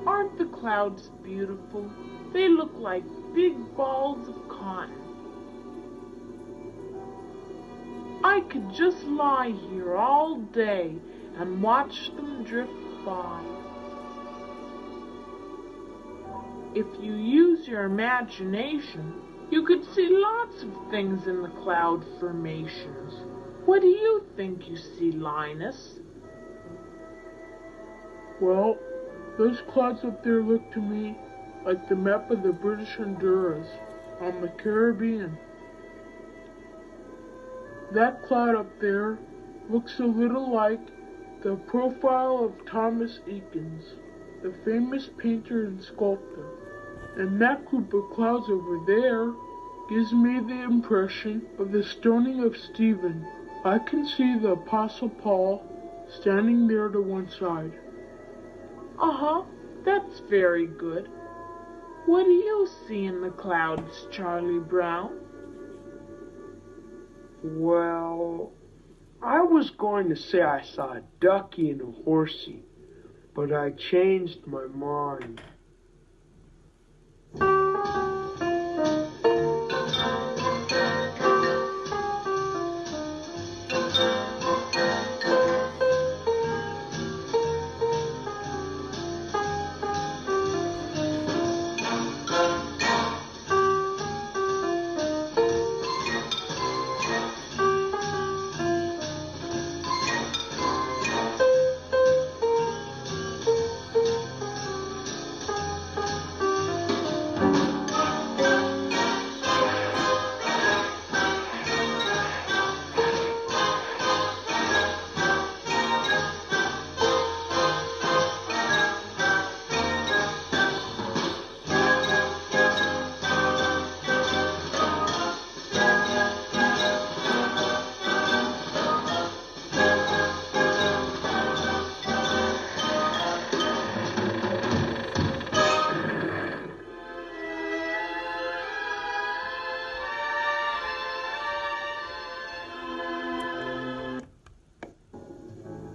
Aren't the clouds beautiful? They look like big balls of cotton. I could just lie here all day and watch them drift by. If you use your imagination, you could see lots of things in the cloud formations. What do you think you see, Linus? Well, those clouds up there look to me like the map of the British Honduras on the Caribbean. That cloud up there looks a little like the profile of Thomas Eakins, the famous painter and sculptor. And that group of clouds over there gives me the impression of the stoning of Stephen. I can see the Apostle Paul standing there to one side. Uh-huh, that's very good. What do you see in the clouds, Charlie Brown? Well, I was going to say I saw a ducky and a horsey, but I changed my mind.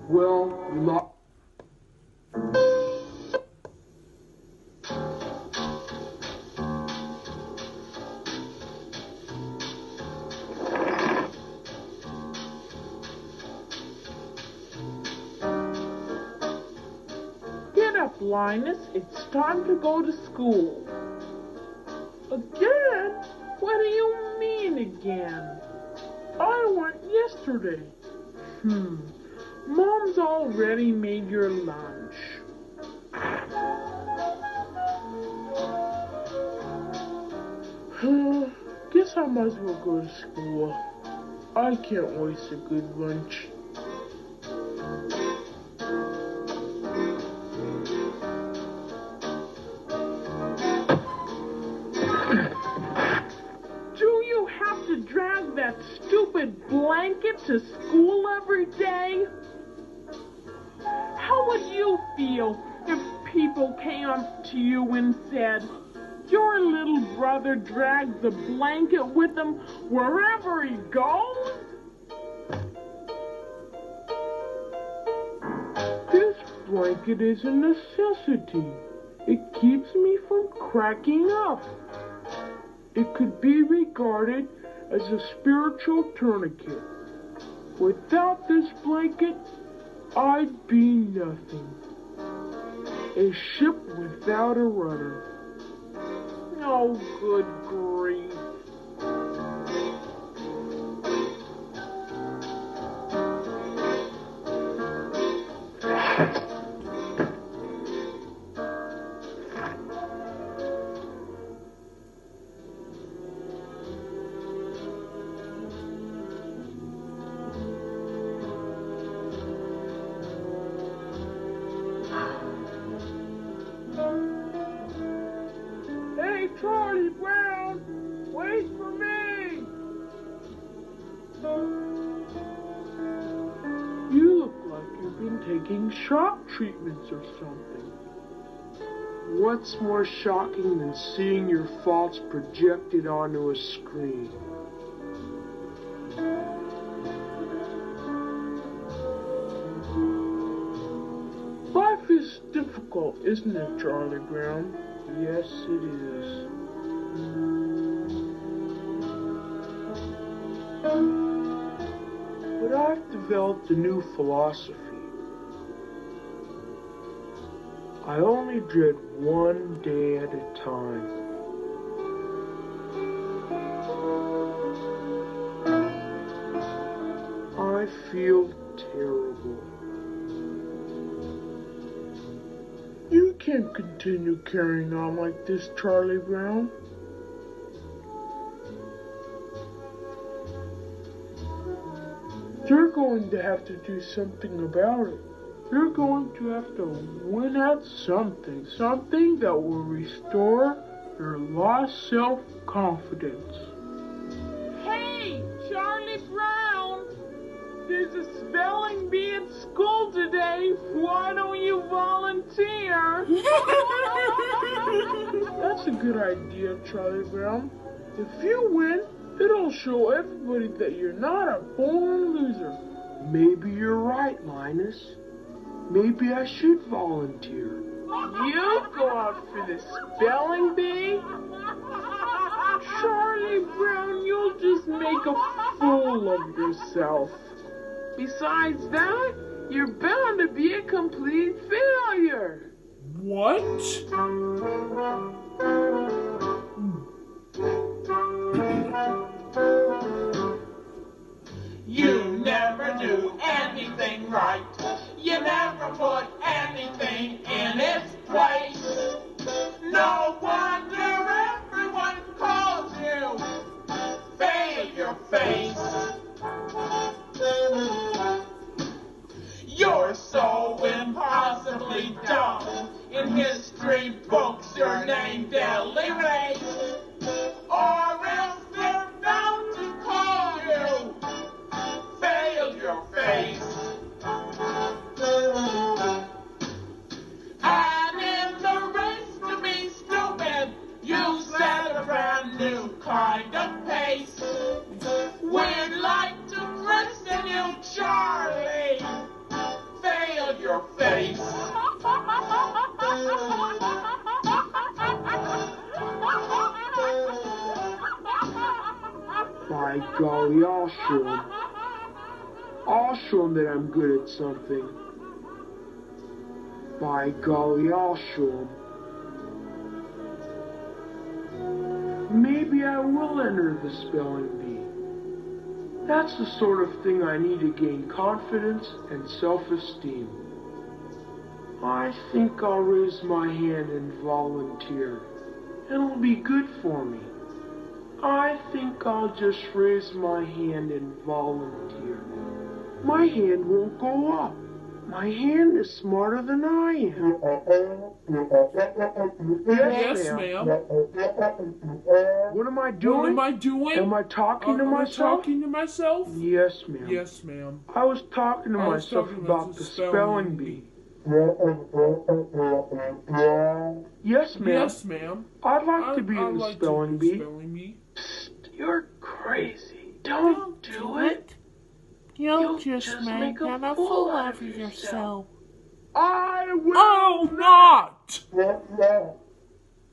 Well, Get up, Linus. It's time to go to school. Again? What do you mean again? I went yesterday. Mom's already made your lunch. Guess I might as well go to school. I can't waste a good lunch. Do you have to drag that stupid blanket to school every day? How would you feel if people came up to you and said, your little brother dragged the blanket with him wherever he goes? This blanket is a necessity. It keeps me from cracking up. It could be regarded as a spiritual tourniquet. Without this blanket, I'd be nothing. A ship without a rudder. Oh, good grief. Hey, Charlie Brown, wait for me! You look like you've been taking shock treatments or something. What's more shocking than seeing your faults projected onto a screen? Life is difficult, isn't it, Charlie Brown? Yes, it is. But I've developed a new philosophy. I only dread one day at a time. I feel terrible. You can't continue carrying on like this, Charlie Brown. You're going to have to do something about it. You're going to have to win at something. Something that will restore your lost self-confidence. Hey, Charlie Brown! There's a spelling bee at school today. Why don't you volunteer? That's a good idea, Charlie Brown. If you win, it'll show everybody that you're not a born loser. Maybe you're right, Linus. Maybe I should volunteer. You go out for the spelling bee? Charlie Brown, you'll just make a fool of yourself. Besides that, you're bound to be a complete failure. What? You never do anything right. You never put anything in its place. No wonder everyone calls you failure face. You're so impossibly dumb. In history books, your name they'll erase. Or else they're bound to call you failure face. And in the race to be stupid, you set a brand new kind of pace. We'd like to christen you Charlie Failure Face. By golly, I'll show 'em. I'll show 'em that I'm good at something. By golly, I'll show 'em. Maybe I will enter the spelling bee. That's the sort of thing I need to gain confidence and self-esteem. I think I'll raise my hand and volunteer. It'll be good for me. I think I'll just raise my hand and volunteer. My hand won't go up. My hand is smarter than I am. Yes, ma'am. What am I doing? What am I doing? Am I talking to Am I myself? talking to myself? Yes, ma'am. Yes, ma'am. I was talking to I was myself talking about the spelling bee. Yes, ma'am. Yes, ma'am. I'd like to be I'd in the like spelling to be bee. spelling bee. Psst, you're crazy. Don't do it. You'll just make a fool of yourself. I will not!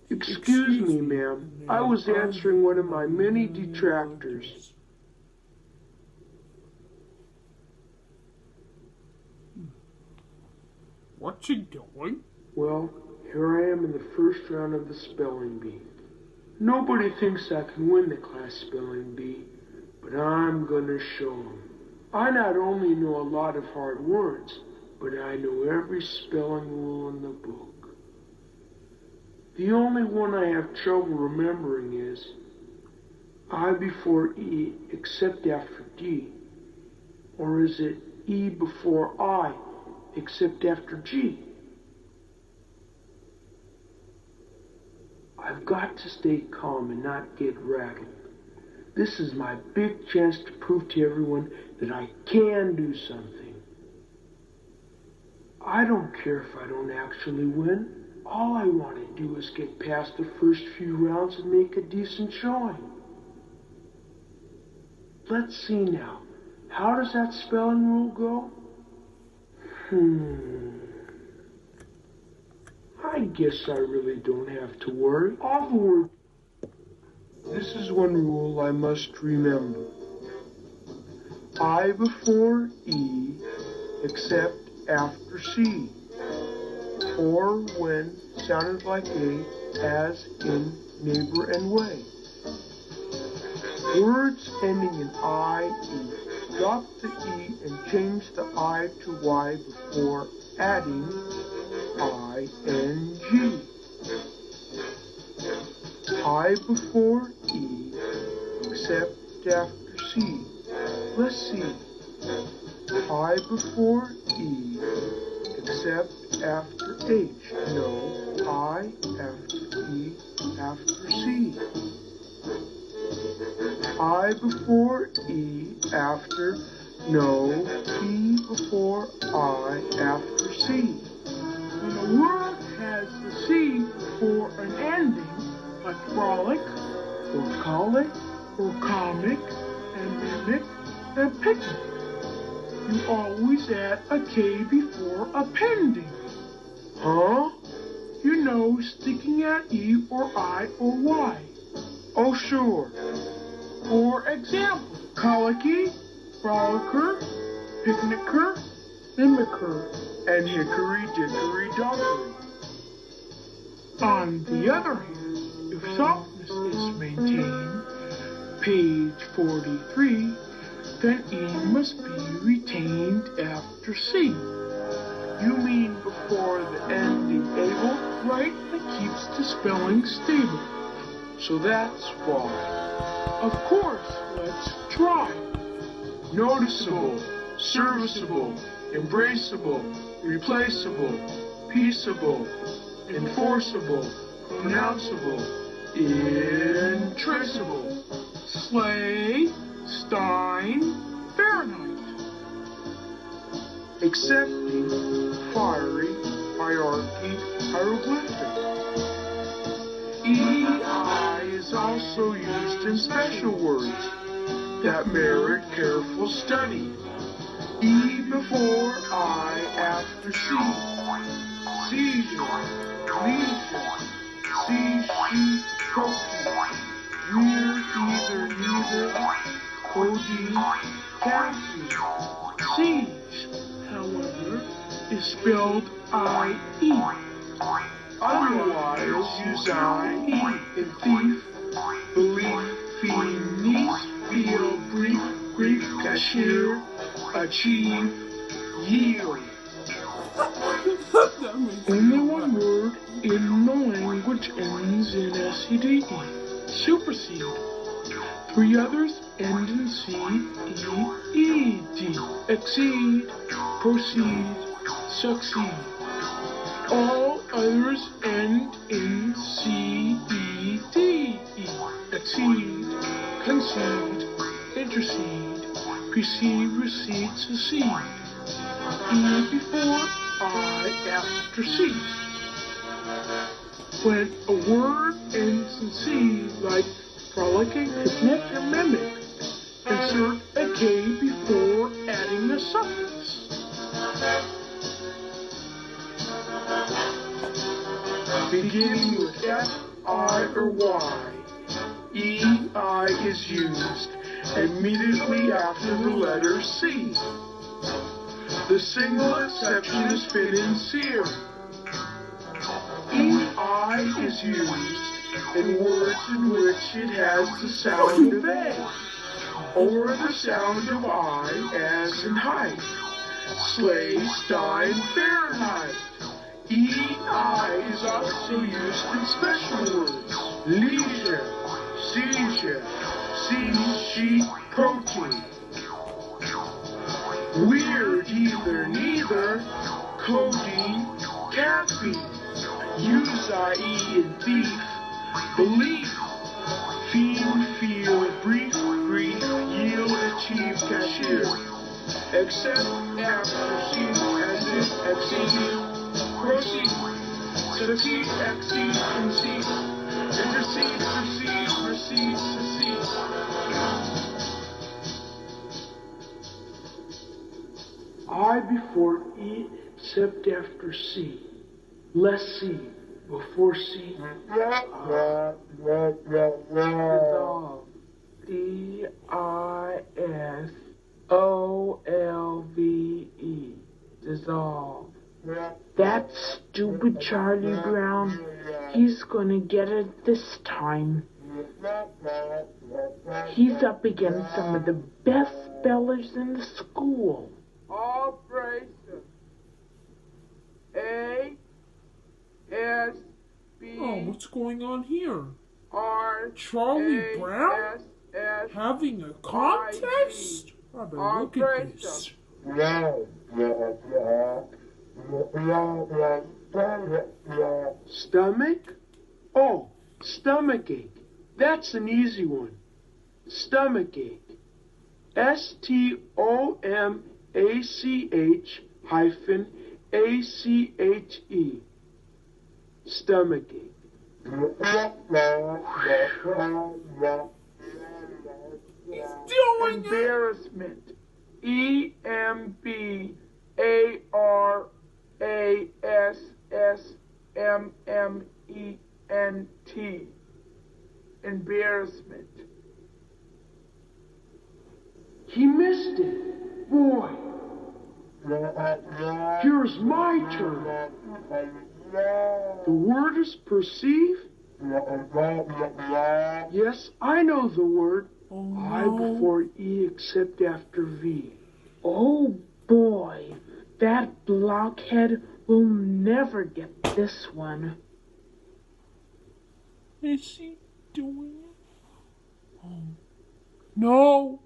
Excuse me, ma'am. I was answering one of my many detractors. What you doing? Well, here I am in the first round of the spelling bee. Nobody thinks I can win the class spelling bee, but I'm gonna show 'em. I not only know a lot of hard words, but I know every spelling rule in the book. The only one I have trouble remembering is I before E except after D. Or is it E before I except after G? I've got to stay calm and not get rattled. This is my big chance to prove to everyone that I can do something. I don't care if I don't actually win. All I want to do is get past the first few rounds and make a decent showing. Let's see now. How does that spelling rule go? I guess I really don't have to worry. All the word. This is one rule I must remember. I before E, except after C. Or when sounded like A, as in neighbor and way. Words ending in I, E. Drop the E and change the I to Y before adding I-N-G. I before E, except after C. Let's see. I before E, except after H. No, I after E, after C. I before E, after, no, E before I, after C. When a word has the C before an ending, like frolic, or colic, or comic, and mimic, and picnic, you always add a K before a pending. Huh? You know, sticking at E or I or Y. Oh, sure. For example, colicky, frolicker, picnicker, mimicker, And hickory dickory dickory. On the other hand, if softness is maintained, page 43, then E must be retained after C. You mean before the ending able, right? That keeps the spelling stable. So that's why. Of course, let's try. Noticeable, serviceable, embraceable, replaceable, peaceable, enforceable, pronounceable, intraceable. Sleigh, Stein, Fahrenheit. Accepting, fiery, hierarchy, hieroglyphic. EI is also used in special words that merit careful study. E before I, after C. Seizure, leisure, see, she, protein. We're either, neither, codeine, caffeine. Siege, however, is spelled I-E. Otherwise, use I-E in thief, belief, fiend, niece, feel, brief, grief, cashier, achieve, yield. Only one word in the language ends in S-E-D-E. Supersede. 3 others end in C-E-E-D. Exceed, proceed, succeed. All others end in C-E-D-E. Exceed, concede, intercede, precede, recede, succeed. E before I, after C. When a word ends in C, like frolicking, picnic, and mimic, insert a K before adding a suffix. Beginning with F, I, or Y, E-I is used immediately after the letter C. The single exception is financier. E-I is used in words in which it has the sound of A, or the sound of I, as in height. Sleigh, Stein, Fahrenheit. E-I is also used in special words. Leisure, seizure, see, she, protein. Weird, either, neither, codeine, caffeine. Use I-E in thief, Believe, fiend, feel, brief, grief, yield, achieve, cashier. Accept, act, perceive, as if, exceed, proceed, succeed, exceed, conceive, intercede, proceed, receive, succeed. I before E except after C. Less C before C. Dissolve. D-I-S-O-L-V-E. Dissolve. That stupid Charlie Brown, he's gonna get it this time. He's up against some of the best spellers in the school. Operation. A S B Oh, what's going on here? R Charlie Brown? S S Having a contest? I better look at this. Stomach? Oh, stomachache. That's an easy one. Stomachache. STOMACH-ACHE. Stomachache. He's doing it! Embarrassment. EMBARASSMMENT. Embarrassment. He missed it. Boy. Here's my turn. The word is perceive? Yes, I know the word. Oh, I no. before E except after V. Oh boy, that blockhead will never get this one. Is he doing it? Oh. No!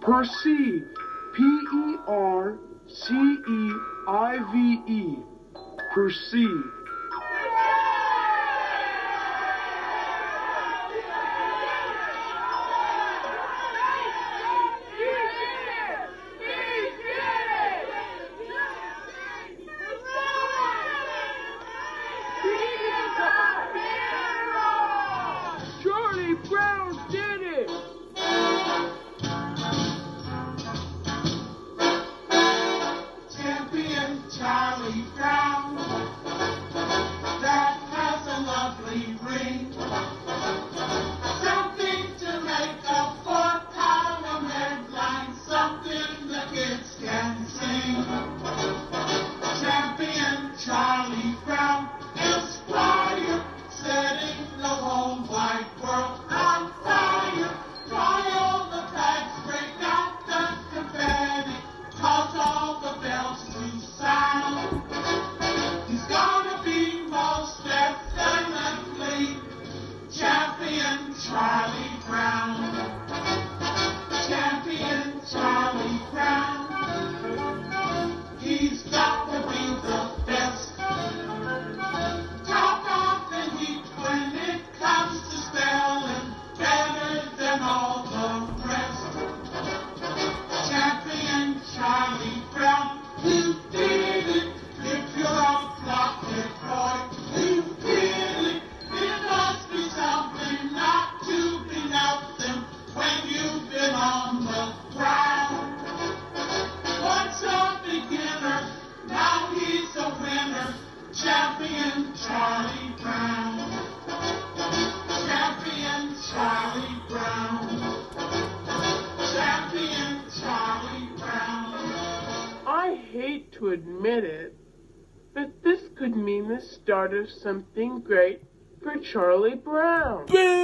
Perceive. P-E-R-C-E-I-V-E. Perceive. Charlie Brown did it! Champion Charlie Brown, that has a lovely ring. Something to make a 4-column headline, something the kids can sing. Champion Charlie Brown is fire, setting the whole wide world on fire. Fly all the flags, break out the confetti, cause all the bells to sound. He's gonna be most definitely Champion Charlie Brown. Champion Charlie Brown. He's got to be the best. Top of the heap when it comes to spelling, better than all the rest. Champion Charlie Brown, you did it. If you're a blockhead boy, you did it. It must be something not to be nothing when you've been on the ground. Once a beginner, now he's a winner. Champion Charlie Brown. Champion Charlie Brown. Champion Charlie Brown. I hate to admit it, but this could mean the start of something great for Charlie Brown. Boo!